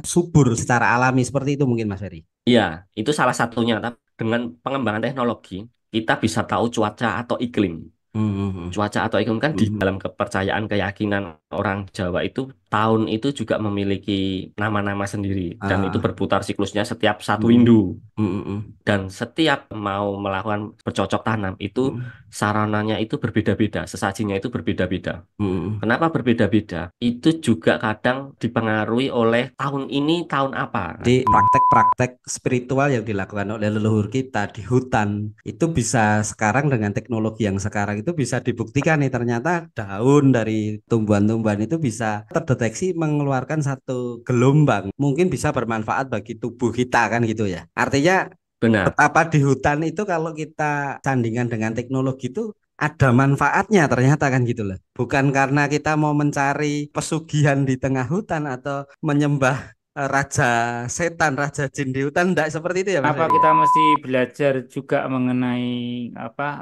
subur secara alami seperti itu mungkin Mas Ferry. Iya, itu salah satunya. Tapi dengan pengembangan teknologi, kita bisa tahu cuaca atau iklim. Hmm. Cuaca atau iklim kan di Hmm. dalam kepercayaan keyakinan orang Jawa itu tahun itu juga memiliki nama-nama sendiri dan itu Ah, berputar siklusnya setiap satu hmm. windu. Hmm. Hmm. Dan setiap mau melakukan bercocok tanam itu Hmm. sarananya itu berbeda-beda, sesajinya itu berbeda-beda. Hmm. Kenapa berbeda-beda? Itu juga kadang dipengaruhi oleh tahun ini tahun apa. Di praktek-praktek spiritual yang dilakukan oleh leluhur kita di hutan itu bisa sekarang dengan teknologi yang sekarang itu bisa dibuktikan nih ternyata daun dari tumbuhan-tumbuhan itu bisa terdeteksi mengeluarkan satu gelombang mungkin bisa bermanfaat bagi tubuh kita kan gitu ya. Artinya Benar. betapa di hutan itu kalau kita sandingkan dengan teknologi itu ada manfaatnya ternyata kan gitu loh. Bukan karena kita mau mencari pesugihan di tengah hutan atau menyembah raja setan, raja jin di hutan, enggak seperti itu ya Mas Kenapa Ferry ya? kita mesti belajar juga mengenai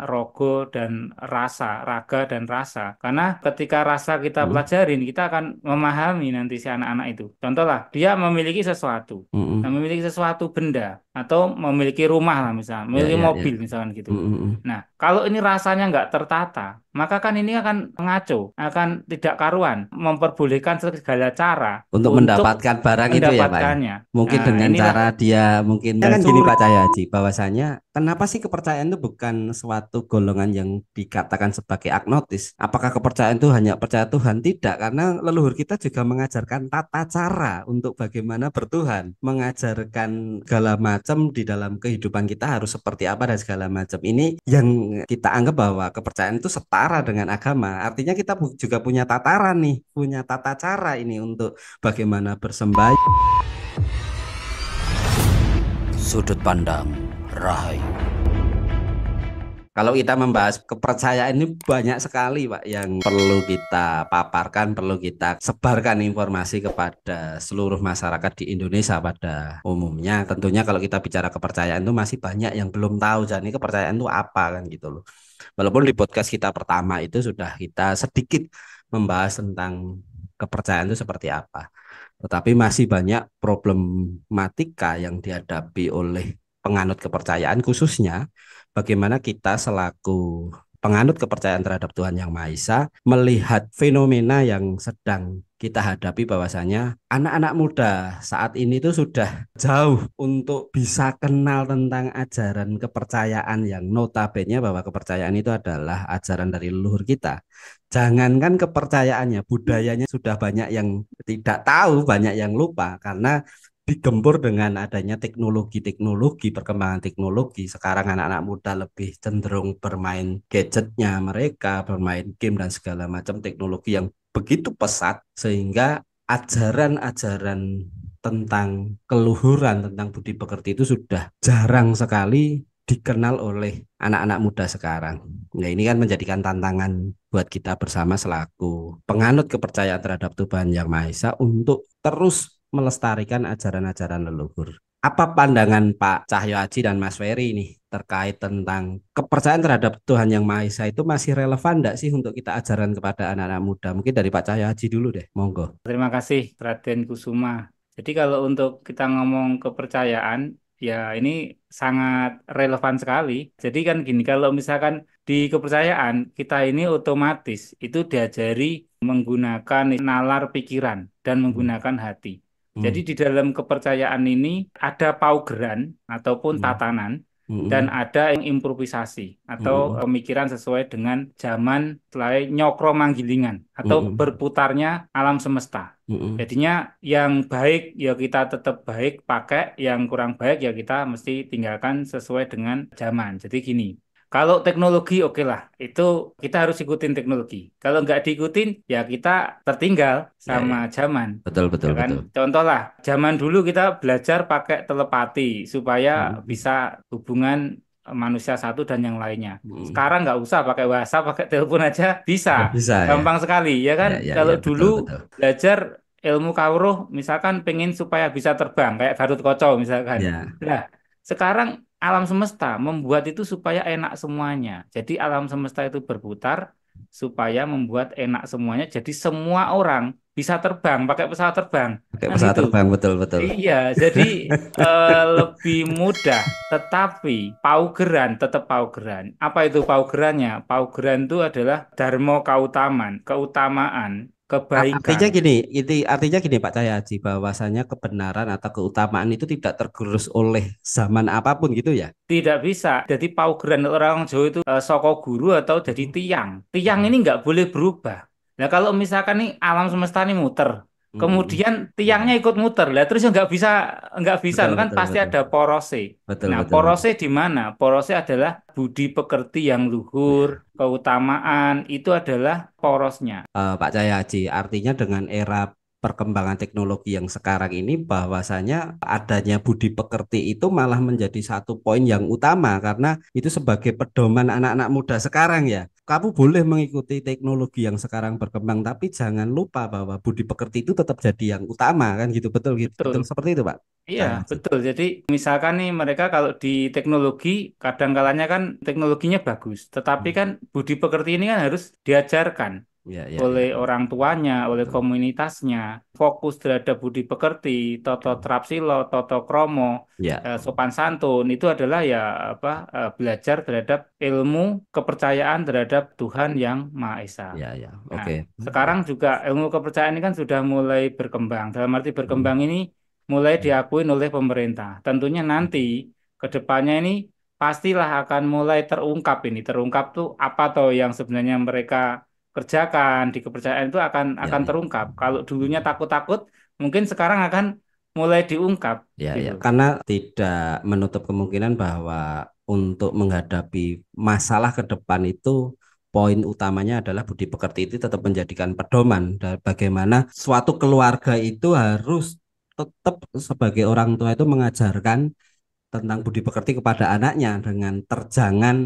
rogo dan rasa, raga dan rasa? Karena ketika rasa kita Mm, pelajarin, kita akan memahami nanti si anak-anak itu. Contohlah, dia memiliki sesuatu, mm, nah, memiliki sesuatu benda atau memiliki rumah lah misalnya, ya memiliki ya ya. mobil misalkan gitu. Mm, mm, mm. Nah, kalau ini rasanya nggak tertata, maka kan ini akan ngaco, akan tidak karuan, memperbolehkan segala cara Untuk untuk mendapatkan barang itu ya Pak ya. mendapatkannya. Mungkin Nah, dengan inilah cara dia mungkin ya dan kan gini sulit. Pak Cahyaji bahwasanya kenapa sih kepercayaan itu bukan suatu golongan yang dikatakan sebagai agnostis? Apakah kepercayaan itu hanya percaya Tuhan? Tidak, karena leluhur kita juga mengajarkan tata cara untuk bagaimana bertuhan, mengajarkan segala macam di dalam kehidupan kita harus seperti apa dan segala macam. Ini yang kita anggap bahwa kepercayaan itu setara dengan agama. Artinya kita juga punya tataran nih, punya tata cara ini untuk bagaimana bersembahyang. Sudut pandang Rahayu. Kalau kita membahas kepercayaan ini banyak sekali Pak yang perlu kita paparkan, perlu kita sebarkan informasi kepada seluruh masyarakat di Indonesia pada umumnya. Tentunya kalau kita bicara kepercayaan itu masih banyak yang belum tahu jadi kepercayaan itu apa kan gitu loh. Walaupun di podcast kita pertama itu sudah kita sedikit membahas tentang kepercayaan itu seperti apa. Tetapi masih banyak problematika yang dihadapi oleh penganut kepercayaan khususnya bagaimana kita selaku penganut kepercayaan terhadap Tuhan Yang Maha Esa melihat fenomena yang sedang kita hadapi bahwasanya anak-anak muda saat ini tuh sudah jauh untuk bisa kenal tentang ajaran kepercayaan yang notabene bahwa kepercayaan itu adalah ajaran dari leluhur kita. Jangankan kepercayaannya, budayanya sudah banyak yang tidak tahu, banyak yang lupa karena digempur dengan adanya teknologi-teknologi, perkembangan teknologi. Sekarang anak-anak muda lebih cenderung bermain gadgetnya mereka, bermain game dan segala macam teknologi yang begitu pesat sehingga ajaran-ajaran tentang keluhuran, tentang budi pekerti itu sudah jarang sekali dikenal oleh anak-anak muda sekarang. Nah, ini kan menjadikan tantangan buat kita bersama selaku penganut kepercayaan terhadap Tuhan Yang Maha Esa untuk terus melestarikan ajaran-ajaran leluhur. Apa pandangan Pak Cahyo Aji dan Mas Ferry ini terkait tentang kepercayaan terhadap Tuhan Yang Maha Esa itu masih relevan enggak sih untuk kita ajaran kepada anak-anak muda? Mungkin dari Pak Cahyo Aji dulu deh, monggo. Terima kasih Raden Kusuma. Jadi kalau untuk kita ngomong kepercayaan, ya ini sangat relevan sekali. Jadi kan gini, kalau misalkan di kepercayaan kita ini otomatis itu diajari menggunakan nalar pikiran dan Hmm. menggunakan hati. Jadi Hmm. di dalam kepercayaan ini ada paugeran ataupun Hmm. tatanan dan Hmm. ada yang improvisasi atau Hmm. pemikiran sesuai dengan zaman selain nyokro manggilingan atau Hmm. berputarnya alam semesta. Hmm. Jadinya yang baik ya kita tetap baik pakai, yang kurang baik ya kita mesti tinggalkan sesuai dengan zaman. Jadi gini, kalau teknologi oke lah, itu kita harus ikutin teknologi. Kalau nggak diikutin ya kita tertinggal Ya, sama ya. zaman. Betul, Ya betul, kan, betul. contoh lah, zaman dulu kita belajar pakai telepati supaya Hmm. bisa hubungan manusia satu dan yang lainnya. Hmm. Sekarang nggak usah pakai bahasa, pakai telepon aja bisa, Sudah bisa ya. gampang sekali ya kan. Ya, ya, Kalau ya, dulu betul, betul. belajar ilmu kawruh, misalkan pengen supaya bisa terbang kayak Garut Kaca misalkan. Ya. Nah, sekarang alam semesta membuat itu supaya enak semuanya. Jadi alam semesta itu berputar supaya membuat enak semuanya. Jadi semua orang bisa terbang, pakai pesawat terbang, Pakai kan pesawat gitu. terbang, betul betul. Iya, jadi lebih mudah, tetapi paugeran tetap paugeran. Apa itu paugerannya? Paugeran itu adalah dharma kautaman, keutamaan, Artinya kebaikan. gini, artinya gini Pak Cahyaji, bahwasanya kebenaran atau keutamaan itu tidak tergerus oleh zaman apapun gitu ya. Tidak bisa. Jadi paugeran orang Jawa itu soko guru atau jadi Mm-mm. tiang. Tiang Mm-mm. ini nggak boleh berubah. Nah kalau misalkan nih alam semesta ini muter, Mm-mm. kemudian tiangnya Mm-mm. ikut muter, lah terus ya nggak bisa, Betul kan betul pasti betul. ada porose. Betul Nah betul betul. porose di mana? Porose adalah budi pekerti yang luhur, Ya. keutamaan itu adalah porosnya. Pak Cahyaji, artinya dengan era perkembangan teknologi yang sekarang ini bahwasanya adanya budi pekerti itu malah menjadi satu poin yang utama karena itu sebagai pedoman anak-anak muda sekarang ya. Kamu boleh mengikuti teknologi yang sekarang berkembang, tapi jangan lupa bahwa budi pekerti itu tetap jadi yang utama kan gitu. Betul gitu. Betul. Betul seperti itu, Pak Iya, Cahyaji. betul. Jadi misalkan nih mereka kalau di teknologi kadang kalanya kan teknologinya bagus, tetapi Hmm. kan budi pekerti ini kan harus diajarkan Ya, ya, oleh ya. orang tuanya, oleh Betul. komunitasnya. Fokus terhadap budi pekerti, toto trapsilo, toto kromo, Ya, sopan santun itu adalah ya apa belajar terhadap ilmu kepercayaan terhadap Tuhan yang Maha Esa. ya, ya. Nah, Oke. sekarang juga ilmu kepercayaan ini kan sudah mulai berkembang. Dalam arti Hmm. berkembang ini mulai diakuin oleh pemerintah. Tentunya nanti ke depannya ini pastilah akan mulai terungkap ini. Terungkap tuh apa toh yang sebenarnya mereka kerjakan di kepercayaan itu Ya, akan ya. terungkap. Kalau dulunya takut-takut, mungkin sekarang akan mulai diungkap Ya, ya, gitu. karena tidak menutup kemungkinan bahwa untuk menghadapi masalah ke depan itu poin utamanya adalah budi pekerti itu tetap menjadikan pedoman dan bagaimana suatu keluarga itu harus tetap sebagai orang tua itu mengajarkan tentang budi pekerti kepada anaknya dengan terjangan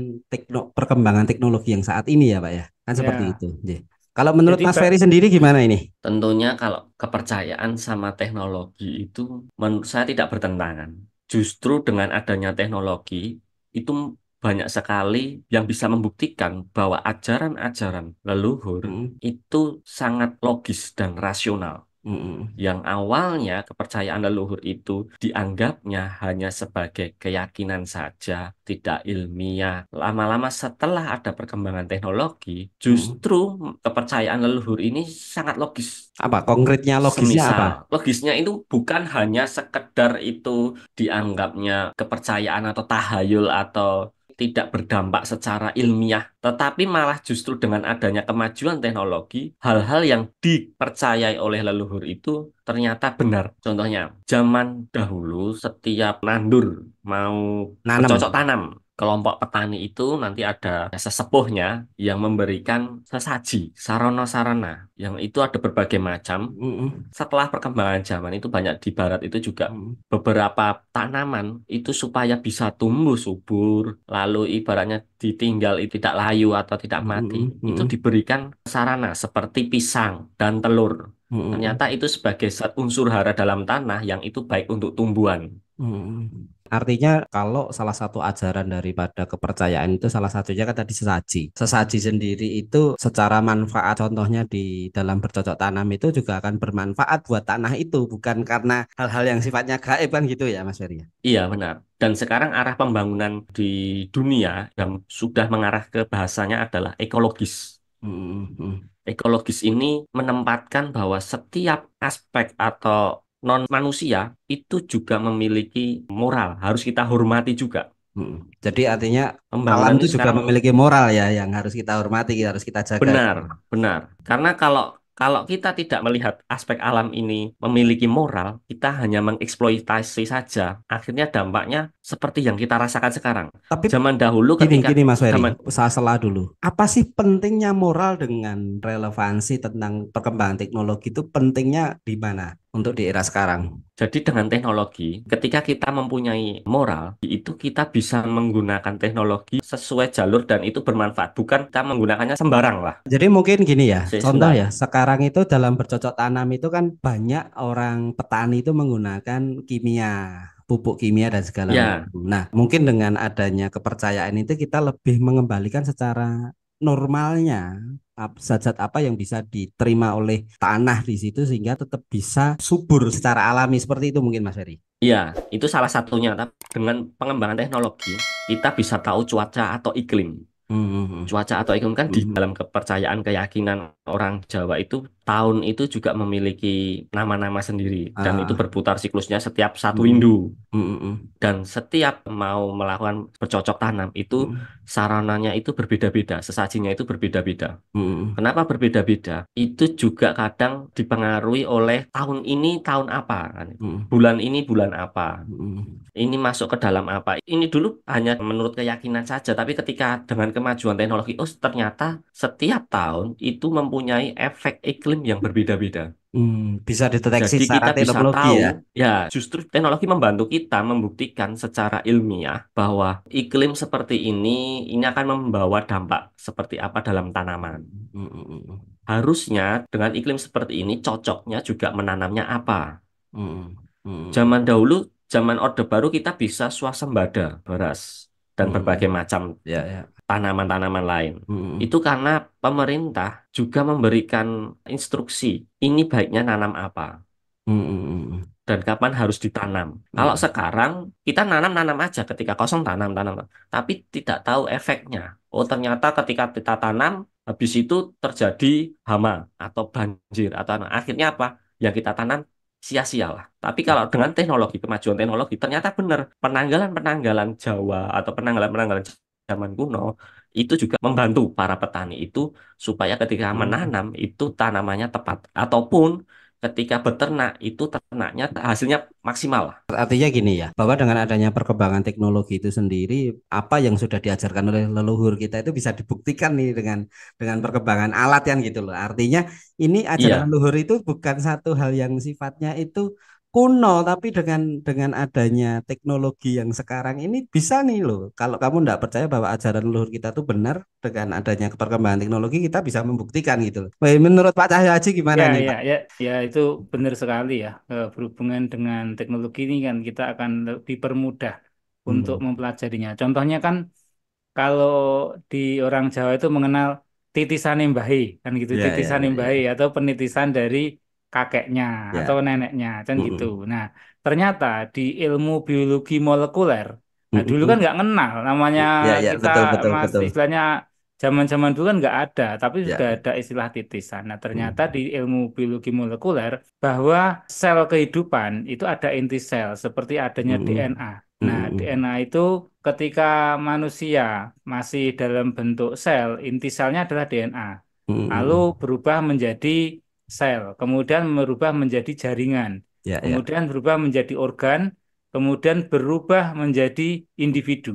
perkembangan teknologi yang saat ini ya Pak ya. Kan seperti Ya, itu. Nggih. Kalau menurut jadi Mas Ferry sendiri gimana ini? Tentunya kalau kepercayaan sama teknologi itu menurut saya tidak bertentangan. Justru dengan adanya teknologi itu banyak sekali yang bisa membuktikan bahwa ajaran-ajaran leluhur Mm, itu sangat logis dan rasional. mm, mm. Yang awalnya kepercayaan leluhur itu dianggapnya hanya sebagai keyakinan saja, tidak ilmiah. Lama-lama setelah ada perkembangan teknologi, Mm. justru kepercayaan leluhur ini sangat logis. Apa konkretnya logisnya apa? Semisal, logisnya itu bukan hanya sekedar itu dianggapnya kepercayaan atau tahayul atau tidak berdampak secara ilmiah, tetapi malah justru dengan adanya kemajuan teknologi, hal-hal yang dipercayai oleh leluhur itu ternyata benar. Contohnya, zaman dahulu setiap nandur mau bercocok Nanem. tanam, kelompok petani itu nanti ada sesepuhnya yang memberikan sesaji, sarana-sarana, yang itu ada berbagai macam. Mm-mm. Setelah perkembangan zaman itu banyak di barat itu juga Mm-mm. beberapa tanaman itu supaya bisa tumbuh subur, lalu ibaratnya ditinggal itu tidak layu atau tidak mati, Mm-mm. itu Mm-mm. diberikan sarana seperti pisang dan telur. Mm-mm. Ternyata itu sebagai zat unsur hara dalam tanah yang itu baik untuk tumbuhan. Mm-mm. Artinya kalau salah satu ajaran daripada kepercayaan itu salah satunya kan tadi sesaji. Sesaji sendiri itu secara manfaat contohnya di dalam bercocok tanam itu juga akan bermanfaat buat tanah itu bukan karena hal-hal yang sifatnya gaib kan gitu ya Mas Ferry. Ya? Iya, benar. Dan sekarang arah pembangunan di dunia yang sudah mengarah ke bahasanya adalah ekologis. Mm-mm. Ekologis ini menempatkan bahwa setiap aspek atau non manusia itu juga memiliki moral, harus kita hormati juga. Mm-mm. Jadi artinya alam Pembangunan itu ini juga sekarang memiliki moral ya yang harus kita hormati, harus kita jaga benar, gitu. benar. Karena kalau kalau kita tidak melihat aspek alam ini memiliki moral, kita hanya mengeksploitasi saja. Akhirnya dampaknya seperti yang kita rasakan sekarang. Tapi Zaman dahulu gini, ketika gini Mas Ferry, zaman saya sela dulu. Apa sih pentingnya moral dengan relevansi tentang perkembangan teknologi itu pentingnya di mana untuk di era sekarang? Jadi dengan teknologi, ketika kita mempunyai moral, itu kita bisa menggunakan teknologi sesuai jalur dan itu bermanfaat. Bukan kita menggunakannya sembarang lah. Jadi mungkin gini ya, contoh ya, Sebentar. sekarang itu dalam bercocok tanam itu kan banyak orang petani itu menggunakan kimia, pupuk kimia dan segala Ya, macam. Nah, mungkin dengan adanya kepercayaan itu kita lebih mengembalikan secara normalnya zat-zat apa yang bisa diterima oleh tanah di situ sehingga tetap bisa subur secara alami seperti itu mungkin Mas Ferry. Iya, itu salah satunya. Tapi dengan pengembangan teknologi, kita bisa tahu cuaca atau iklim. Hmm. Cuaca atau iklim kan di Hmm. dalam kepercayaan keyakinan orang Jawa itu tahun itu juga memiliki nama-nama sendiri dan itu Ah. berputar siklusnya setiap satu Hmm. windu. Hmm. Hmm. Dan setiap mau melakukan bercocok tanam itu Hmm. sarananya itu berbeda-beda, sesajinya itu berbeda-beda. Hmm. Kenapa berbeda-beda? Itu juga kadang dipengaruhi oleh tahun ini tahun apa kan? Hmm. Bulan ini bulan apa? Hmm. Ini masuk ke dalam apa? Ini dulu hanya menurut keyakinan saja, tapi ketika dengan kemajuan teknologi, oh ternyata setiap tahun itu mempunyai efek iklim yang berbeda-beda. Bisa dideteksi Jadi secara kita bisa teknologi tahu, ya. ya justru teknologi membantu kita membuktikan secara ilmiah bahwa iklim seperti ini akan membawa dampak seperti apa dalam tanaman. Hmm. Hmm. Harusnya dengan iklim seperti ini cocoknya juga menanamnya apa. Hmm. Hmm. Zaman dahulu, zaman Orde Baru kita bisa swasembada beras dan berbagai Hmm. macam Ya, ya. tanaman-tanaman lain. Hmm. Itu karena pemerintah juga memberikan instruksi, ini baiknya nanam apa Hmm. dan kapan harus ditanam. Kalau Hmm. sekarang kita nanam-nanam aja ketika kosong tanam-tanam, tapi tidak tahu efeknya. Oh ternyata ketika kita tanam, habis itu terjadi hama atau banjir atau akhirnya apa? Yang kita tanam sia-sia lah. Tapi kalau dengan teknologi, kemajuan teknologi, ternyata benar penanggalan-penanggalan Jawa atau penanggalan-penanggalan zaman kuno itu juga membantu para petani itu supaya ketika Hmm. menanam itu tanamannya tepat ataupun ketika beternak itu ternaknya hasilnya maksimal. Artinya gini ya, bahwa dengan adanya perkembangan teknologi itu sendiri, apa yang sudah diajarkan oleh leluhur kita itu bisa dibuktikan nih dengan perkembangan alat yang gitu loh. Artinya ini ajaran Iya, leluhur itu bukan satu hal yang sifatnya itu kuno, tapi dengan adanya teknologi yang sekarang ini bisa nih loh. Kalau kamu tidak percaya bahwa ajaran leluhur kita itu benar, dengan adanya perkembangan teknologi kita bisa membuktikan gitu loh. Baik, menurut Pak Cahyo Haji gimana Ya, nih ya, Pak? ya, ya itu benar sekali ya. Berhubungan dengan teknologi ini kan kita akan lebih permudah untuk Hmm. mempelajarinya. Contohnya kan kalau di orang Jawa itu mengenal titisan imbahi kan gitu, Ya, ya, titisan ya, imbahi ya. atau penitisan dari kakeknya atau Ya. neneknya kan gitu. Mm-mm. Nah, ternyata di ilmu biologi molekuler, nah dulu kan Mm-mm. nggak kenal namanya Ya, ya, kita betul, betul, mas betul. istilahnya zaman-zaman dulu kan nggak ada, tapi Ya. sudah ada istilah titisan. Nah, ternyata Mm. di ilmu biologi molekuler bahwa sel kehidupan itu ada inti sel seperti adanya Mm-mm. DNA. Nah, Mm-mm. DNA itu ketika manusia masih dalam bentuk sel, inti selnya adalah DNA. Lalu Mm-mm. berubah menjadi sel, kemudian berubah menjadi jaringan, Ya, ya. kemudian berubah menjadi organ, kemudian berubah menjadi individu.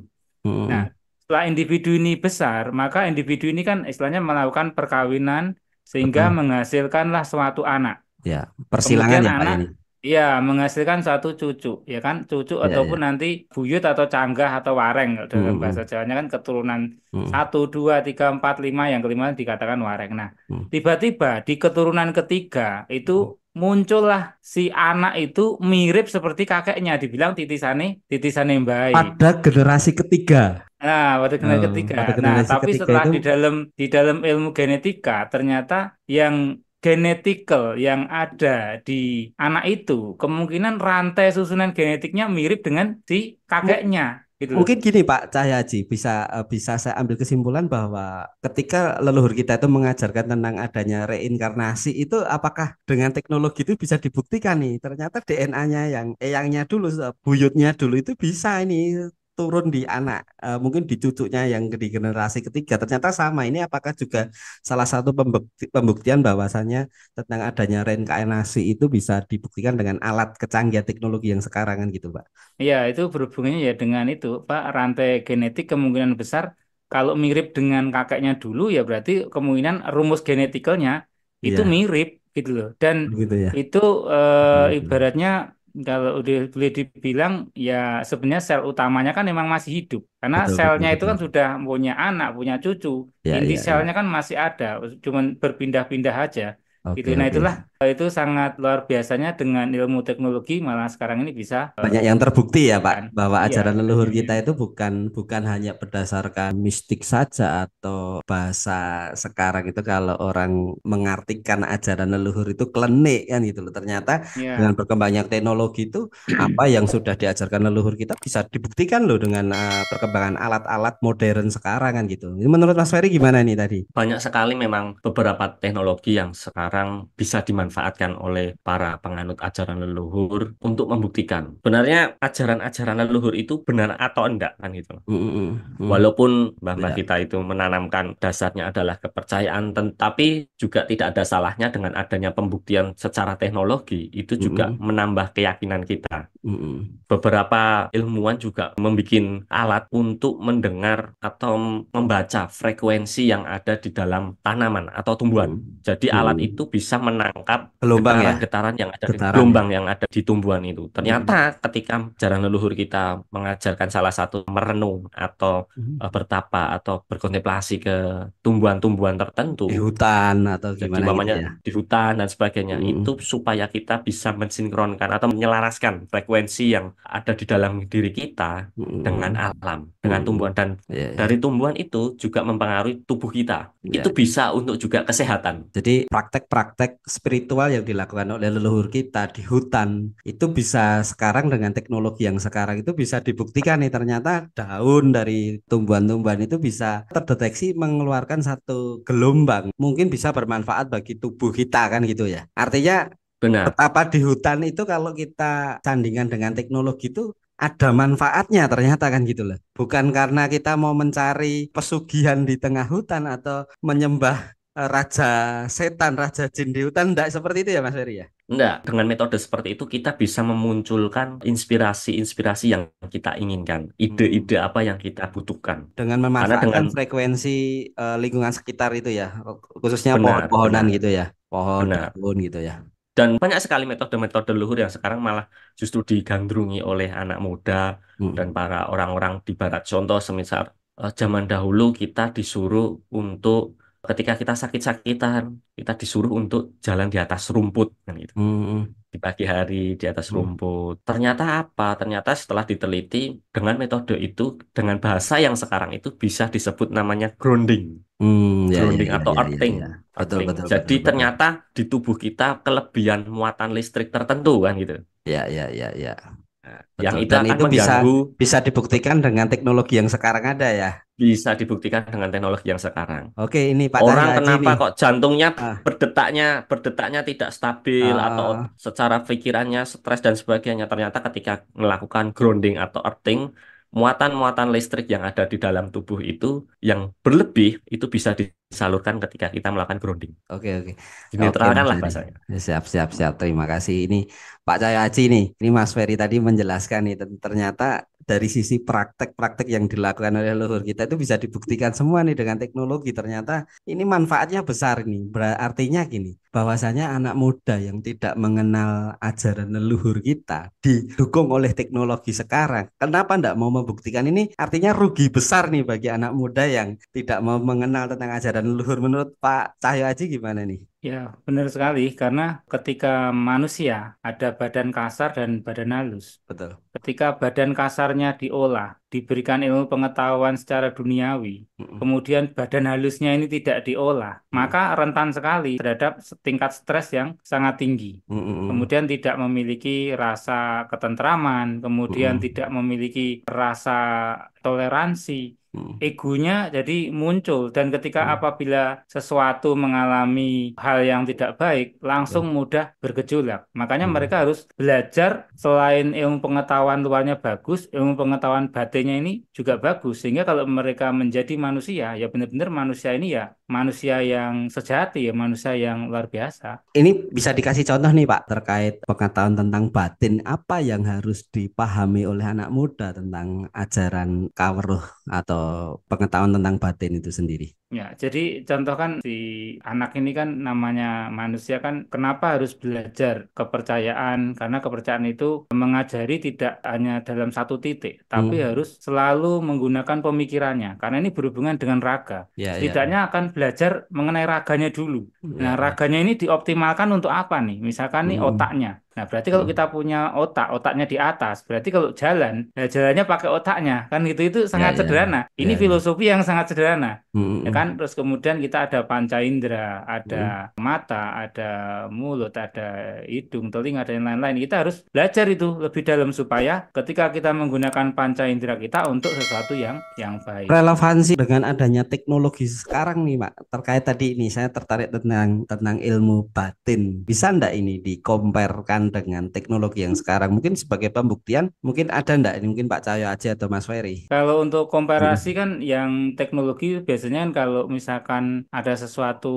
Nah, Mm-mm. setelah individu ini besar, maka individu ini kan istilahnya melakukan perkawinan sehingga Betul. menghasilkanlah suatu anak. Ya, persilangan Kemudian ya Pak anak ini. ya menghasilkan satu cucu, ya kan? Cucu Ya, ataupun ya. nanti buyut atau canggah atau wareng kalau dalam bahasa Mm-mm. Jawanya kan keturunan Mm-mm. satu, dua, tiga, empat, lima, yang kelima dikatakan wareng. Nah, Mm. tiba-tiba di keturunan ketiga itu muncullah si anak itu mirip seperti kakeknya, dibilang titisane mbae. Pada generasi ketiga. Nah, pada generasi Oh, ketiga. pada Nah, generasi tapi ketiga setelah itu. di dalam ilmu genetika ternyata yang genetikal yang ada di anak itu kemungkinan rantai susunan genetiknya mirip dengan si kakeknya gitu loh. Mungkin gini Pak Cahyaji, bisa saya ambil kesimpulan bahwa ketika leluhur kita itu mengajarkan tentang adanya reinkarnasi itu apakah dengan teknologi itu bisa dibuktikan nih ternyata DNA-nya yang eyangnya dulu buyutnya dulu itu bisa ini turun di anak mungkin di cucunya yang di generasi ketiga ternyata sama ini apakah juga salah satu pembuktian bahwasannya tentang adanya reinkarnasi itu bisa dibuktikan dengan alat kecanggihan teknologi yang sekarang kan gitu Pak. Iya, itu berhubungannya ya dengan itu, Pak, rantai genetik kemungkinan besar kalau mirip dengan kakeknya dulu ya berarti kemungkinan rumus genetikalnya itu Iya, mirip gitu loh. Dan begitu ya. itu Hmm. ibaratnya kalau udah boleh dibilang ya sebenarnya sel utamanya kan memang masih hidup karena Betul, betul, selnya itu betul. kan sudah punya anak, punya cucu. Ya, Inti ya, selnya ya. kan masih ada, cuman berpindah-pindah aja gitu. Oke, Nah, oke. itulah itu sangat luar biasanya dengan ilmu teknologi malah sekarang ini bisa Banyak yang terbukti ya kan. Pak, bahwa Iya, ajaran leluhur banyak kita yang itu bukan hanya berdasarkan mistik saja atau bahasa sekarang itu kalau orang mengartikan ajaran leluhur itu klenik kan gitu loh. Ternyata dengan ya. berkembangnya teknologi itu apa yang sudah diajarkan leluhur kita bisa dibuktikan loh dengan perkembangan alat-alat modern sekarang kan gitu. Ini menurut Mas Ferry gimana nih tadi? Banyak sekali memang beberapa teknologi yang sekarang bisa dimanfaatkan oleh para penganut ajaran leluhur untuk membuktikan. Sebenarnya ajaran-ajaran leluhur itu benar atau enggak kan gitu. Mm, mm, mm. Walaupun mbah-mbah Ya. kita itu menanamkan dasarnya adalah kepercayaan, tapi juga tidak ada salahnya dengan adanya pembuktian secara teknologi, itu Mm, juga mm, menambah keyakinan kita. mm, mm, Beberapa ilmuwan juga membuat alat untuk mendengar atau membaca frekuensi yang ada di dalam tanaman atau tumbuhan. mm, Jadi alat mm. itu bisa menangkap Gelombang ya, getaran-getaran yang ada di getaran ya. gelombang yang ada di tumbuhan itu. Mm, Ternyata ketika jalan leluhur kita mengajarkan salah satu merenung atau mm. bertapa atau berkontemplasi ke tumbuhan-tumbuhan Di tertentu, hutan atau jadi gimana gitu mamanya ya. di hutan dan sebagainya, itu Mm, supaya kita bisa mensinkronkan atau menyelaraskan frekuensi yang ada di dalam diri kita dengan mm, alam, dengan mm. tumbuhan. Dan Ya, dari ya. tumbuhan itu juga mempengaruhi tubuh kita. Itu Ya. bisa untuk juga kesehatan. Jadi praktek-praktek spiritual yang dilakukan oleh leluhur kita di hutan itu bisa sekarang dengan teknologi yang sekarang itu bisa dibuktikan nih ternyata daun dari tumbuhan-tumbuhan itu bisa terdeteksi mengeluarkan satu gelombang mungkin bisa bermanfaat bagi tubuh kita kan gitu ya. Artinya Benar, betapa di hutan itu kalau kita sandingkan dengan teknologi itu ada manfaatnya ternyata kan gitu loh. Bukan karena kita mau mencari pesugihan di tengah hutan atau menyembah raja setan, raja jin di hutan, enggak seperti itu ya Mas Ferry ya. enggak. Dengan metode seperti itu kita bisa memunculkan inspirasi-inspirasi yang kita inginkan, Hmm. ide-ide apa yang kita butuhkan. Dengan Karena dengan memanfaatkan frekuensi lingkungan sekitar itu ya, khususnya benar, pohon-pohonan benar, gitu ya, pohon, benar. daun gitu ya. Dan banyak sekali metode-metode leluhur yang sekarang malah justru digandrungi oleh anak muda dan Hmm. para orang-orang di barat. Contoh semisal zaman dahulu kita disuruh untuk ketika kita sakit-sakitan, kita disuruh untuk jalan di atas rumput kan gitu. Hmm. Di pagi hari di atas Hmm. rumput. Ternyata apa? Ternyata setelah diteliti dengan metode itu dengan bahasa yang sekarang itu bisa disebut namanya grounding. Ya, ya, Grounding ya, atau ya, ya, earthing. ya. Betul, Earthing. betul, Jadi betul, betul. ternyata di tubuh kita kelebihan muatan listrik tertentu kan gitu. Ya, ya, ya, ya. Nah, yang Betul. itu Dan akan itu bisa mengganggu, bisa dibuktikan dengan teknologi yang sekarang ada ya. bisa dibuktikan dengan teknologi yang sekarang. Oke, ini Pak Cahyo Orang Haji kenapa nih. kok jantungnya Ah, berdetaknya tidak stabil atau ah, secara pikirannya stres dan sebagainya. Ternyata ketika melakukan grounding atau earthing, muatan-muatan listrik yang ada di dalam tubuh itu yang berlebih itu bisa disalurkan ketika kita melakukan grounding. oke, oke. Oke, Dinetralkan Mas lah Ferry. bahasanya. Ya, siap, siap, siap. Terima kasih. Ini Pak Cahyo Haji nih. Ini Mas Ferry tadi menjelaskan nih ternyata dari sisi praktek-praktek yang dilakukan oleh leluhur kita itu bisa dibuktikan semua nih dengan teknologi. Ternyata ini manfaatnya besar nih. Artinya gini, bahwasanya anak muda yang tidak mengenal ajaran leluhur kita didukung oleh teknologi sekarang. Kenapa enggak mau membuktikan ini? Artinya rugi besar nih bagi anak muda yang tidak mau mengenal tentang ajaran leluhur. Menurut Pak Cahyo Aji gimana nih? Ya, benar sekali karena ketika manusia ada badan kasar dan badan halus. Betul. Ketika badan kasarnya diolah, diberikan ilmu pengetahuan secara duniawi, Mm-mm. kemudian badan halusnya ini tidak diolah, Mm-mm. maka rentan sekali terhadap tingkat stres yang sangat tinggi. Mm-mm. Kemudian tidak memiliki rasa ketentraman, kemudian Mm-mm. tidak memiliki rasa toleransi. Mm-mm. Egonya jadi muncul dan ketika Mm-mm. apabila sesuatu mengalami hal yang tidak baik Betul. langsung mudah bergejolak. Makanya mereka Mm. harus belajar selain ilmu pengetahuan luarnya bagus, ilmu pengetahuan batinnya ini juga bagus sehingga kalau mereka menjadi manusia ya benar-benar manusia ini ya manusia yang sejati ya manusia yang luar biasa. Ini bisa dikasih contoh nih Pak terkait pengetahuan tentang batin apa yang harus dipahami oleh anak muda tentang ajaran kawruh atau pengetahuan tentang batin itu sendiri. Ya, jadi contoh kan si anak ini kan namanya manusia kan kenapa harus belajar kepercayaan? Karena kepercayaan itu mengajari tidak hanya dalam satu titik, tapi Hmm. harus selalu menggunakan pemikirannya. Karena ini berhubungan dengan raga. Ya, ya, Setidaknya akan belajar mengenai raganya dulu. ya, Nah, ya. raganya ini dioptimalkan untuk apa nih? Misalkan nih Hmm. otaknya. Nah, berarti kalau Hmm. kita punya otaknya di atas, berarti kalau jalan, ya jalannya pakai otaknya. Kan gitu itu Ya, sangat ya, sederhana. Ini ya, ya. filosofi yang sangat sederhana. Ya Hmm. kan, terus kemudian kita ada panca indera, Hmm. ada mata, ada mulut, ada hidung, telinga, dan lain-lain. Kita harus belajar itu lebih dalam supaya ketika kita menggunakan panca indera kita untuk sesuatu yang baik. Relevansi dengan adanya teknologi sekarang nih, Pak, terkait tadi ini saya tertarik tentang ilmu batin. Bisa ndak ini dikomparekan dengan teknologi yang sekarang? Mungkin sebagai pembuktian, mungkin ada ndak ini mungkin Pak Cahyo Aji atau Mas Ferry? Kalau untuk komparasi Hmm. kan yang teknologi biasanya kan kalau misalkan ada sesuatu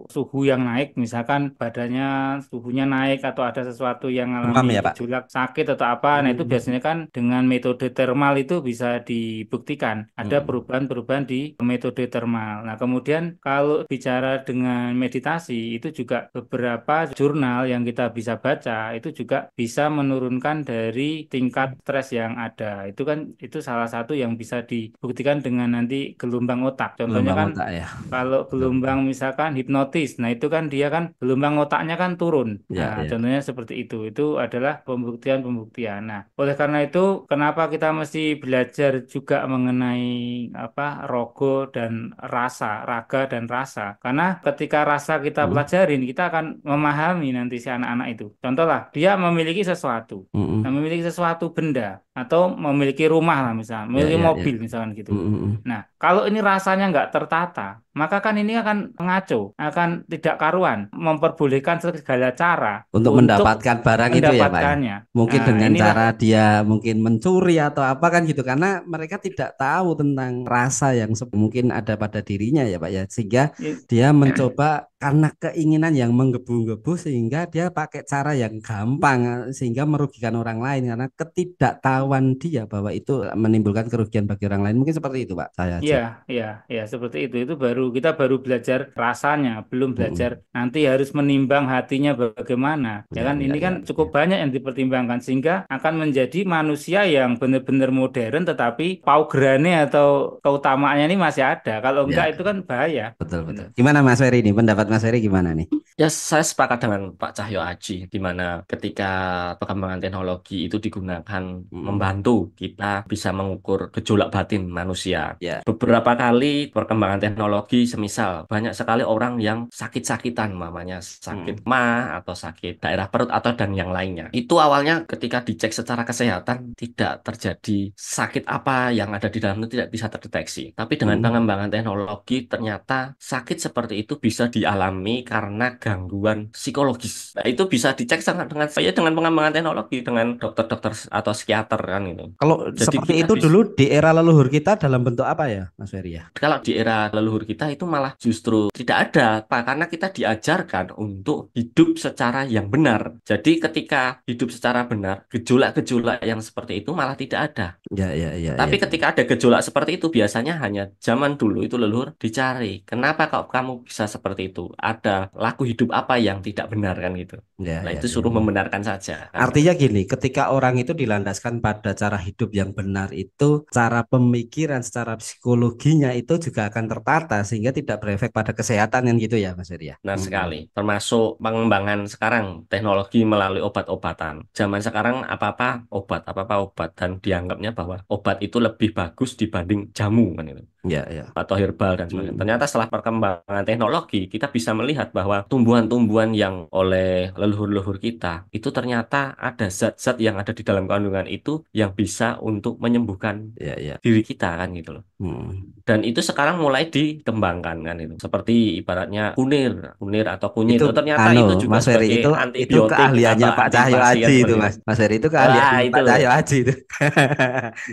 suhu yang naik, misalkan badannya suhunya naik atau ada sesuatu yang Demam mengalami ya, Pak? gejolak sakit atau apa, nah itu Hmm. biasanya kan dengan metode termal itu bisa dibuktikan ada Hmm. perubahan-perubahan di metode termal. Nah kemudian kalau bicara dengan meditasi itu juga beberapa jurnal yang kita bisa baca itu juga bisa menurunkan dari tingkat stres yang ada. Itu kan itu salah satu yang bisa dibuktikan dengan nanti gelombang otak. Contohnya Gelombang kan otak ya. kalau Betul. gelombang misalkan hipnotis, nah itu kan dia kan gelombang otaknya kan turun. Ya, Nah, ya. contohnya seperti itu. Itu adalah pembuktian-pembuktian. Nah, oleh karena itu, kenapa kita mesti belajar juga mengenai apa rogo dan rasa, raga dan rasa? Karena ketika rasa kita Hmm. pelajarin, kita akan memahami nanti si anak-anak itu. Contohlah, dia memiliki sesuatu. Nah, Hmm. memiliki sesuatu benda atau memiliki rumah lah misalnya, Ya, memiliki ya, ya. mobil misalkan gitu. Hmm. Nah, kalau ini rasanya nggak tertata, maka kan ini akan mengaco, akan tidak karuan, memperbolehkan segala cara Untuk untuk mendapatkan barang itu ya, Pak ya. mendapatkannya. Mungkin Nah, dengan inilah cara dia mungkin mencuri atau apa kan gitu karena mereka tidak tahu tentang rasa yang mungkin ada pada dirinya ya, Pak ya. Sehingga dia mencoba karena keinginan yang menggebu-gebu sehingga dia pakai cara yang gampang sehingga merugikan orang lain karena ketidaktahuan dia bahwa itu menimbulkan kerugian bagi orang lain. Mungkin seperti itu, Pak. Saya iya, aja. iya, iya seperti itu. Itu baru kita baru belajar rasanya, belum belajar Mm-mm. nanti harus menimbang hatinya bagaimana. Ya Ya, kan ya, ini kan ya, cukup ya. banyak yang dipertimbangkan sehingga akan menjadi manusia yang benar-benar modern tetapi paugerane atau keutamaannya ini masih ada. Kalau enggak Ya, itu kan bahaya. betul, betul. Benar. Gimana Mas Ferry ini? Pendapat Mas Ferry gimana nih? Ya, saya sepakat dengan Pak Cahyo Aji, di mana ketika perkembangan teknologi itu digunakan Mm-mm. membantu kita bisa mengukur gejolak batin manusia. Ya. Beberapa kali perkembangan teknologi, semisal banyak sekali orang yang sakit-sakitan, mamanya sakit Mm. mah atau sakit daerah perut atau dan yang lainnya. Itu awalnya ketika dicek secara kesehatan tidak terjadi sakit apa yang ada di dalam itu tidak bisa terdeteksi. Tapi dengan Mm. pengembangan teknologi ternyata sakit seperti itu bisa dialami karena gangguan psikologis. Nah, itu bisa dicek sangat dengan saya dengan pengembangan teknologi dengan dokter-dokter atau psikiater kan itu. Kalau Jadi seperti kita itu bisa dulu di era leluhur kita dalam bentuk apa ya, Mas Ferry ya? kalau di era leluhur kita itu malah justru tidak ada, Pak, karena kita diajarkan untuk hidup secara yang benar. Jadi ketika hidup secara benar, gejolak-gejolak yang seperti itu malah tidak ada. Ya, ya, ya, Tapi ya, ketika ada gejolak seperti itu biasanya hanya zaman dulu itu leluhur dicari. Kenapa kok kamu bisa seperti itu? Ada laku hidup apa yang tidak benar kan gitu. ya, Nah, ya, itu ya, suruh ya. membenarkan saja kan gitu. Artinya gini, ketika orang itu dilandaskan pada cara hidup yang benar itu, cara pemikiran, secara psikologinya itu juga akan tertata sehingga tidak berefek pada kesehatan kan gitu ya, Mas Ferry ya? Benar Hmm. sekali. Termasuk pengembangan sekarang teknologi melalui obat-obatan. Zaman sekarang apa-apa obat, apa-apa obat dan dianggapnya bahwa obat itu lebih bagus dibanding jamu kan itu. Ya, ya. Atau herbal dan sebagainya. Hmm. Ternyata setelah perkembangan teknologi, kita bisa melihat bahwa tumbuhan-tumbuhan yang oleh leluhur-leluhur kita itu ternyata ada zat-zat yang ada di dalam kandungan itu yang bisa untuk menyembuhkan Ya, ya. diri kita kan gitu loh. Hmm. Dan itu sekarang mulai dikembangkan kan itu. Seperti ibaratnya kunir, kunir atau kunyit. Itu Oh, ternyata anu itu juga Mas Ferry sebagai itu antibiotik keahliannya atau Pak Cahyo antiinflasi Aji kan itu seperti itu. Mas Ferry itu Wah, keahliannya itu Pak Cahyo Aji itu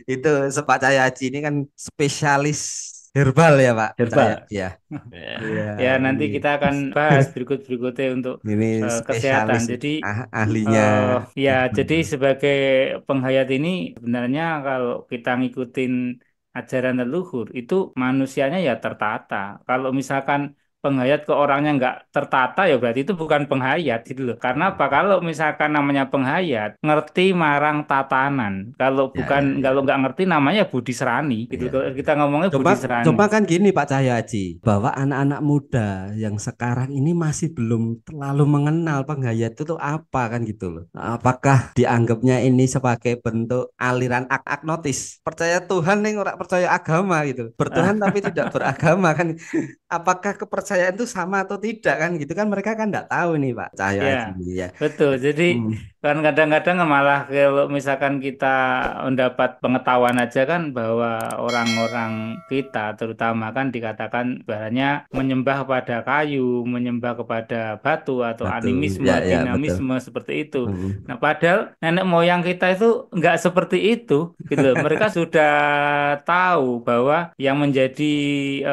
itu Pak Cahyo Aji ini kan spesialis herbal ya Pak Cahyo herbal. ya Ya. iya Ya, nanti ini kita akan bahas berikut-berikutnya untuk ini kesehatan. spesialis Jadi, ahlinya eh ya, herbal. jadi sebagai penghayat ini sebenarnya kalau kita ngikutin ajaran leluhur itu manusianya ya tertata. Kalau misalkan penghayat ke orangnya nggak tertata ya berarti itu bukan penghayat gitu loh. Karena apa? Kalau misalkan namanya penghayat ngerti marang tatanan. Kalau Ya, ya, bukan kalau ya. nggak ngerti namanya Budi Serani gitu. Ya, Kalau ya. kita ngomongnya Coba Budi Serani. coba kan gini Pak Cahyaji, bahwa anak-anak muda yang sekarang ini masih belum terlalu mengenal penghayat itu tuh apa kan gitu loh. Apakah dianggapnya ini sebagai bentuk aliran agnotis, percaya Tuhan nih orang percaya agama gitu. Bertuhan tapi tidak beragama kan. Apakah kepercayaan itu sama atau tidak kan gitu kan mereka kan nggak tahu nih Pak Ya, Cahyaji ya. betul. Jadi Hmm. kan kadang-kadang malah kalau misalkan kita mendapat pengetahuan aja kan bahwa orang-orang kita terutama kan dikatakan bahannya menyembah kepada kayu, menyembah kepada batu atau Betul. animisme, Ya, ya, betul. dinamisme seperti itu. Hmm. Nah, padahal nenek moyang kita itu nggak seperti itu, gitu loh. Mereka sudah tahu bahwa yang menjadi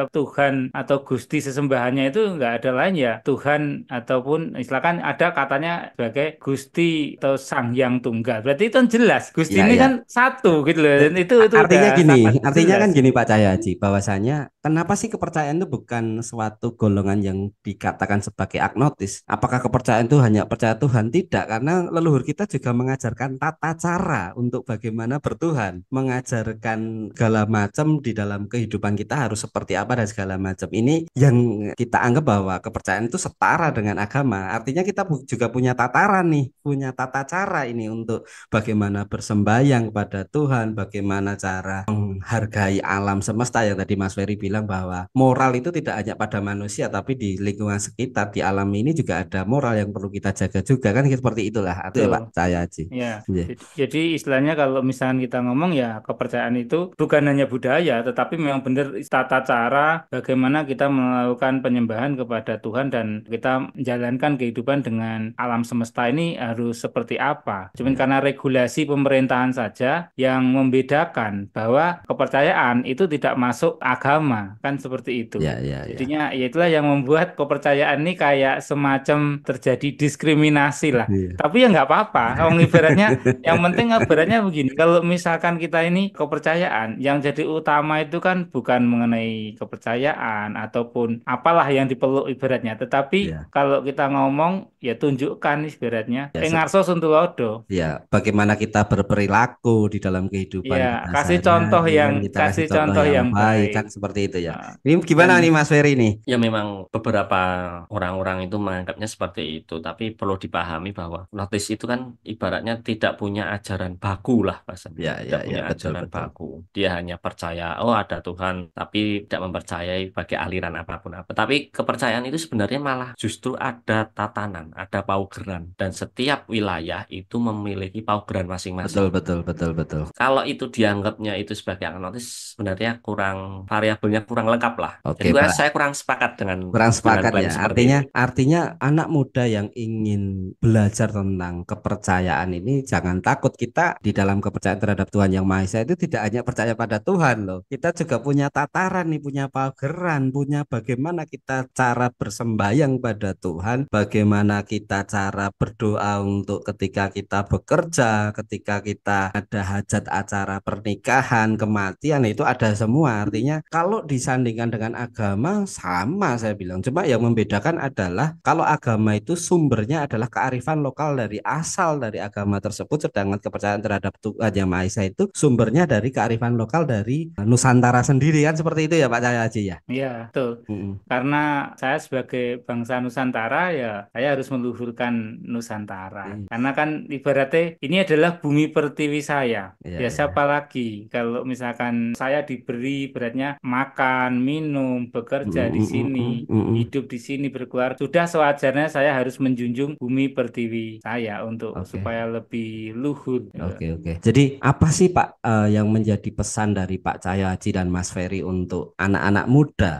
Tuhan atau Gusti sesembahannya itu nggak ada lain ya Tuhan ataupun istilahkan ada katanya sebagai Gusti atau Sang Hyang Tunggal. Berarti itu kan jelas Gusti Ya, ini kan ya. satu gitu loh dan itu udah Artinya gini, sangat artinya jelas. kan gini Pak Cahyaji, bahwasanya kenapa sih kepercayaan itu bukan suatu golongan yang dikatakan sebagai agnotis? Apakah kepercayaan itu hanya percaya Tuhan? Tidak, karena leluhur kita juga mengajarkan tata cara untuk bagaimana bertuhan, mengajarkan segala macam di dalam kehidupan kita harus seperti apa dan segala macam. Ini yang kita anggap bahwa kepercayaan itu setara dengan agama. Artinya kita juga punya tataran nih, punya tata cara ini untuk bagaimana bersembayang pada Tuhan, bagaimana cara menghargai alam semesta yang tadi Mas Ferry bilang bahwa moral itu tidak hanya pada manusia tapi di lingkungan sekitar, di alam ini juga ada moral yang perlu kita jaga juga kan seperti itulah. Itu ya Betul. Pak saya Haji. Ya, Iya. jadi istilahnya kalau misalnya kita ngomong ya kepercayaan itu bukan hanya budaya, tetapi memang benar tata cara bagaimana kita melakukan penyembahan kepada Tuhan dan kita menjalankan kehidupan dengan alam semesta ini harus seperti apa. Cuman Iya. karena regulasi pemerintahan saja yang membedakan bahwa kepercayaan itu tidak masuk agama, kan seperti itu. Ya, ya, ya. Jadinya ya itulah yang membuat kepercayaan ini kayak semacam terjadi diskriminasi lah. Iya. Tapi ya nggak apa-apa. Kalau ibaratnya, yang penting ibaratnya begini. Kalau misalkan kita ini kepercayaan, yang jadi utama itu kan bukan mengenai kepercayaan ataupun apalah yang dipeluk ibaratnya. Tetapi Ya. kalau kita ngomong, ya tunjukkan ibaratnya. Ya, Ngarso suntulodo. ya, bagaimana kita berperilaku di dalam Ya, kehidupan kita kasih contoh sehari-hari yang kan kita kasih kasih contoh contoh yang yang baik baik. kan seperti itu ya. Nah, Ini dan gimana nih Mas Ferry nih? Ya memang beberapa orang-orang itu menganggapnya seperti itu, tapi perlu dipahami bahwa notis itu kan ibaratnya tidak punya ajaran baku lah bahasanya, Ya, ya, tidak ya, punya betul, ajaran betul. baku. Dia hanya percaya, oh ada Tuhan, tapi tidak mempercayai bagi aliran apapun apa. Tapi kepercayaan itu sebenarnya malah justru ada tatanan, ada paugeran, dan setiap wilayah itu memiliki paugeran Betul, masing-masing. betul, betul, betul. Kalau itu dianggapnya itu sebagai agnotis, sebenarnya kurang variabelnya kurang lengkap lah. Jadi Oke, Pak. saya kurang sepakat dengan Kurang dengan sepakat klaim ya. seperti Artinya, itu. artinya anak muda yang ingin belajar tentang kepercayaan ini jangan takut kita di dalam kepercayaan terhadap Tuhan Yang Maha Esa itu tidak hanya percaya pada Tuhan loh. Kita juga punya tataran nih, punya pageran, punya bagaimana kita cara bersembayang pada Tuhan, bagaimana kita cara berdoa untuk ketika kita bekerja, ketika kita ada hajat acara pernikahan, kematian itu ada semua. Artinya kalau disandingkan dengan agama sama saya bilang. Cuma yang membedakan adalah kalau agama itu sumbernya adalah kearifan lokal dari asal dari agama tersebut, sedangkan kepercayaan terhadap Tuhan Yang Maha Esa itu sumbernya dari kearifan lokal dari Nusantara sendiri kan seperti itu ya Pak Cahya Haji ya. iya, betul. Mm-mm. Karena saya sebagai bangsa Nusantara ya saya harus meluhurkan Nusantara. Iya, Karena kan ibaratnya ini adalah bumi pertiwi saya. iya, Ya iya. siapa lagi kalau misalkan saya diberi beratnya makan, minum, bekerja Mm-mm, di mm-mm, sini, mm-mm. hidup di sini berkeluarga, sudah sewajarnya saya harus menjunjung bumi pertiwi saya untuk Oke. supaya lebih luhur. Ya. Oke, oke. Jadi apa sih Pak yang menjadi pesan dari Pak Cahyo Haji dan Mas Ferry untuk anak-anak muda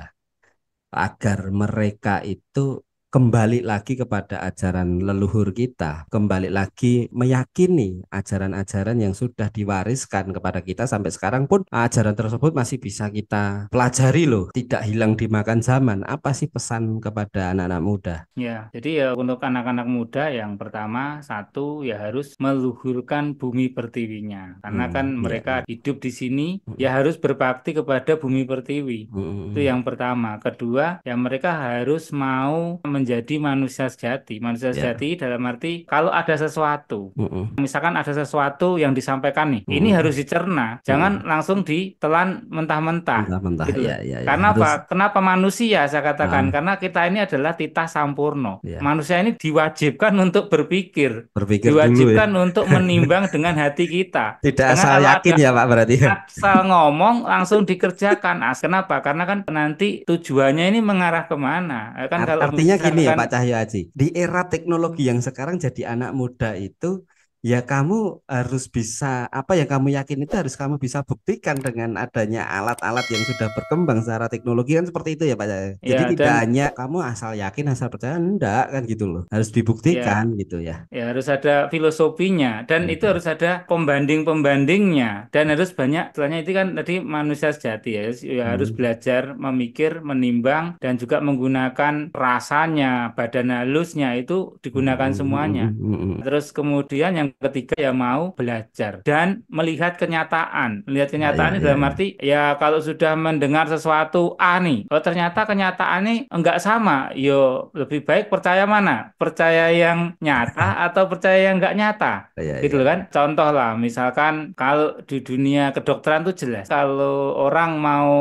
agar mereka itu kembali lagi kepada ajaran leluhur kita, kembali lagi meyakini ajaran-ajaran yang sudah diwariskan kepada kita sampai sekarang pun ajaran tersebut masih bisa kita pelajari loh, tidak hilang dimakan zaman. Apa sih pesan kepada anak-anak muda? Ya, jadi ya untuk anak-anak muda yang pertama satu ya harus meluhurkan bumi pertiwinya. Karena kan Iya, mereka iya. hidup di sini ya harus berbakti kepada bumi pertiwi. Itu yang pertama. Kedua, ya mereka harus mau menjadi manusia sejati. Manusia Ya. sejati dalam arti kalau ada sesuatu, Mm-mm. misalkan ada sesuatu yang disampaikan nih, ini Mm-mm. harus dicerna, jangan Mm-mm. langsung ditelan mentah-mentah. Mentah-mentah, Gitu ya, loh. ya, ya, Karena harus. apa? Kenapa manusia saya katakan? Ah, Karena kita ini adalah titah sampurno. ya, Manusia ini diwajibkan untuk berpikir, berpikir dulu ya. diwajibkan untuk menimbang dengan hati kita. Tidak Jangan asal kalau yakin ada ya Pak berarti ya. asal ngomong langsung dikerjakan. Kenapa? Karena kan nanti tujuannya ini mengarah kemana? Kan kalau Artinya gini ya Pak misalkan Cahyo Aji, di era teknologi yang sekarang jadi anak muda itu ya kamu harus bisa apa yang kamu yakin itu harus kamu bisa buktikan dengan adanya alat-alat yang sudah berkembang secara teknologi kan seperti itu ya Pak Cahyo. Jadi ya tidak dan hanya kamu asal yakin asal percaya enggak kan gitu loh. Harus ya dibuktikan gitu ya. ya harus ada filosofinya dan itu Hmm. harus ada pembanding-pembandingnya dan harus banyak istilahnya itu kan tadi manusia sejati ya, ya harus Hmm. belajar memikir, menimbang dan juga menggunakan rasanya, badan halusnya itu digunakan semuanya. Hmm. Terus kemudian yang ketiga ya mau belajar dan melihat kenyataan. Melihat Ya, kenyataan ya, ini ya, dalam ya. arti ya kalau sudah mendengar sesuatu A nih, kalau ternyata kenyataan ini enggak sama, yo lebih baik percaya mana? Percaya yang nyata atau percaya yang enggak nyata? Ya, Gitu ya, loh kan? ya. Contoh lah, misalkan kalau di dunia kedokteran tuh jelas, kalau orang mau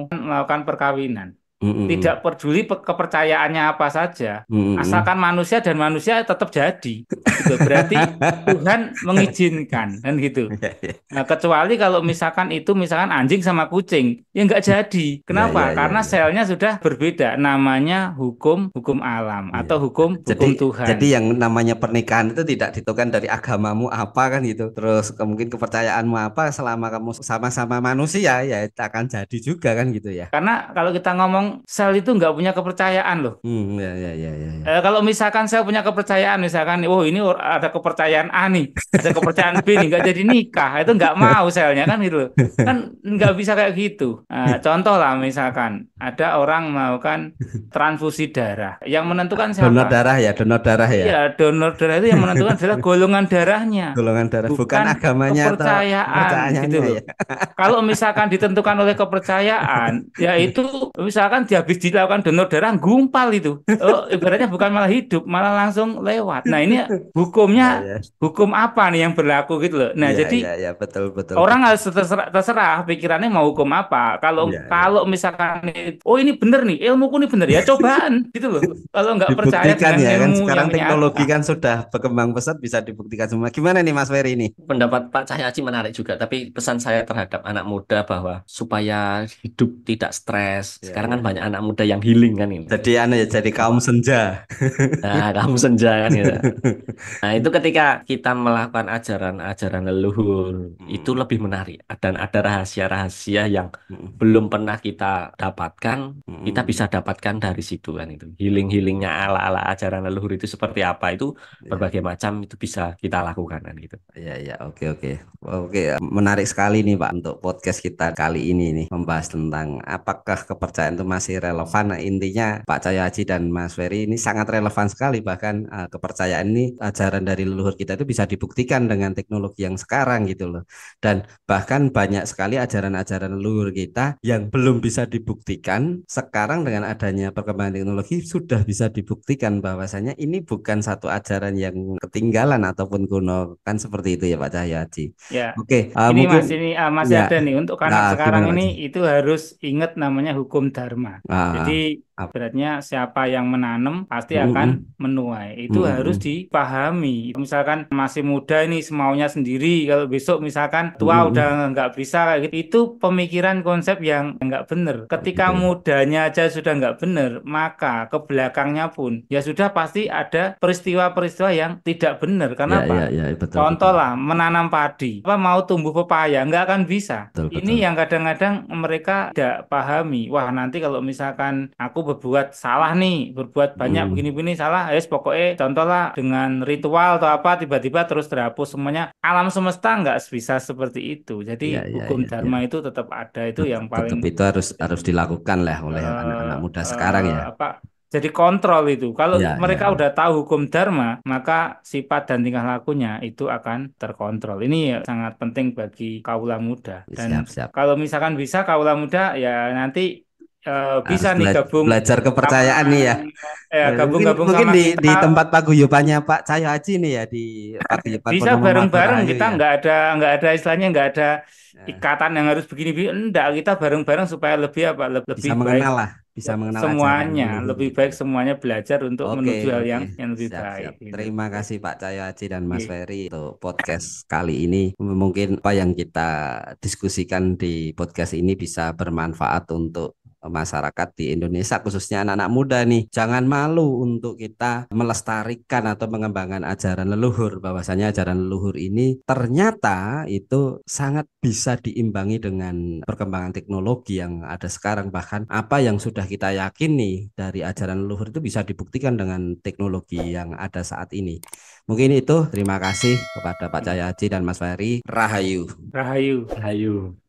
melakukan perkawinan Hmm. tidak peduli kepercayaannya apa saja, Hmm. asalkan manusia dan manusia tetap jadi, gitu. Berarti Tuhan mengizinkan, kan gitu. Ya, ya. Nah, kecuali kalau misalkan itu misalkan anjing sama kucing, ya nggak jadi. Ya, Kenapa? ya, ya, Karena ya. selnya sudah berbeda. Namanya hukum hukum alam Iya. atau hukum Jadi hukum jadi Tuhan. yang namanya pernikahan itu tidak ditentukan dari agamamu apa kan gitu. Terus mungkin kepercayaanmu apa selama kamu sama-sama manusia ya itu akan jadi juga kan gitu ya. Karena kalau kita ngomong sel itu nggak punya kepercayaan loh. Ya, ya, ya, ya, ya. Kalau misalkan saya punya kepercayaan, misalkan, oh ini ada kepercayaan A nih, ada kepercayaan B nih, nggak jadi nikah, itu nggak mau selnya kan gitu loh. Kan nggak bisa kayak gitu. Nah, contoh lah misalkan ada orang melakukan transfusi darah, yang menentukan Donor siapa? darah ya, donor darah ya. Iya, donor darah itu yang menentukan adalah golongan darahnya, Golongan darah bukan bukan agamanya atau kepercayaan gitu kepercayaannya loh. ya. Kalau misalkan ditentukan oleh kepercayaan, ya itu misalkan dia habis dilakukan donor darah, gumpal itu. Oh, ibaratnya bukan malah hidup, malah langsung lewat. Nah, ini Ya, hukumnya ya. hukum apa nih yang berlaku gitu loh. Nah, Iya, jadi iya, iya, betul, betul, orang betul. harus terserah pikirannya mau hukum apa. Kalau Iya, iya. kalau misalkan oh ini bener nih, ilmuku ini bener ya cobaan gitu loh. Kalau nggak percaya Dibuktikan dengan ya kan ilmu sekarang yang teknologi nyata. kan sudah berkembang pesat bisa dibuktikan semua. Gimana nih Mas Ferry ini? Pendapat Pak Cahyaci menarik juga, tapi pesan saya terhadap anak muda bahwa supaya hidup tidak stres. Ya, Sekarang kan ya. banyak anak muda yang healing kan ini. Jadi aneh ya jadi kaum Apa? senja. Nah, kamu senja kan gitu. Nah, itu ketika kita melakukan ajaran-ajaran leluhur, itu Mm, lebih menarik. Dan ada rahasia-rahasia yang mm, belum pernah kita dapatkan, kita bisa mm. dapatkan dari situ kan itu. Healing-healingnya ala-ala ajaran leluhur itu seperti apa, itu Ya, berbagai macam itu bisa kita lakukan kan gitu. ya, ya, oke, oke, oke. Menarik sekali nih Pak untuk podcast kita kali ini nih membahas tentang apakah kepercayaan itu masih relevan. Nah, intinya Pak Cahyo Haji dan Mas Ferry ini sangat relevan sekali bahkan kepercayaan ini ajaran dari leluhur kita itu bisa dibuktikan dengan teknologi yang sekarang gitu loh. Dan bahkan banyak sekali ajaran-ajaran leluhur kita yang belum bisa dibuktikan sekarang dengan adanya perkembangan teknologi sudah bisa dibuktikan bahwasanya ini bukan satu ajaran yang ketinggalan ataupun kuno kan seperti itu ya Pak Cahyadi. Ya, Oke, ini mungkin Mas, ini masih ya, ada nih untuk anak sekarang gimana Pak ini Ji? itu harus ingat namanya hukum dharma. Jadi Ap- beratnya siapa yang menanam pasti mm, akan mm, menuai. Itu mm, harus mm, dipahami. Misalkan masih muda ini semaunya sendiri, kalau besok misalkan mm, tua mm, udah mm. nggak bisa kayak gitu, itu pemikiran konsep yang nggak benar. Ketika Gitu ya. mudanya aja sudah nggak benar, maka ke belakangnya pun ya sudah pasti ada peristiwa-peristiwa yang tidak benar. Ya, Kenapa? ya, ya, betul, Contoh betul, lah, menanam padi, apa mau tumbuh pepaya, nggak akan bisa. betul, Ini betul. yang kadang-kadang mereka tidak pahami. Wah, nanti kalau kalau misalkan aku berbuat salah nih, berbuat banyak Hmm. begini-begini salah, pokoknya contoh lah dengan ritual atau apa tiba-tiba terus terhapus semuanya. Alam semesta nggak bisa seperti itu. Iya, Jadi iya, hukum iya, iya. dharma itu tetap ada, itu yang Tetap paling itu harus dilakukan lah oleh eh, anak-anak muda sekarang ya. apa jadi kontrol itu. Kalau Iya, iya, mereka iya. udah tahu hukum dharma, maka sifat dan tingkah lakunya itu akan terkontrol. Ini ya sangat penting bagi kaula muda. Dan Siap, siap. kalau misalkan bisa kaula muda ya nanti Harus bisa nih gabung belajar sama kepercayaan nih ya. Mungkin gabung-gabung mungkin sama di kita. tempat paguyubannya Pak Cahyo Haji nih ya, di paguyuban Bisa Purnomo Mabur bareng-bareng, Rahayu kita ya. nggak ada istilahnya, nggak ada Eh, ikatan yang harus begini-begini. Enggak, kita bareng-bareng supaya lebih apa? Bisa Lebih baik mengenal lah, bisa mengenal ajaran semuanya, leluhur lebih gitu baik ya. semuanya belajar untuk Oke, menuju hal oke. yang lebih Siap, baik siap. gitu. Terima Oke. kasih Pak Cahyo Haji dan Mas Oke. Ferry untuk podcast kali ini. Mungkin apa yang kita diskusikan di podcast ini bisa bermanfaat untuk masyarakat di Indonesia, khususnya anak-anak muda nih. Jangan malu untuk kita melestarikan atau mengembangkan ajaran leluhur, bahwasanya ajaran leluhur ini ternyata itu sangat bisa diimbangi dengan perkembangan teknologi yang ada sekarang. Bahkan apa yang sudah kita yakini dari ajaran leluhur itu bisa dibuktikan dengan teknologi yang ada saat ini. Mungkin itu, terima kasih kepada Pak Cahyo Haji dan Mas Ferry. Rahayu. Rahayu. Ayo.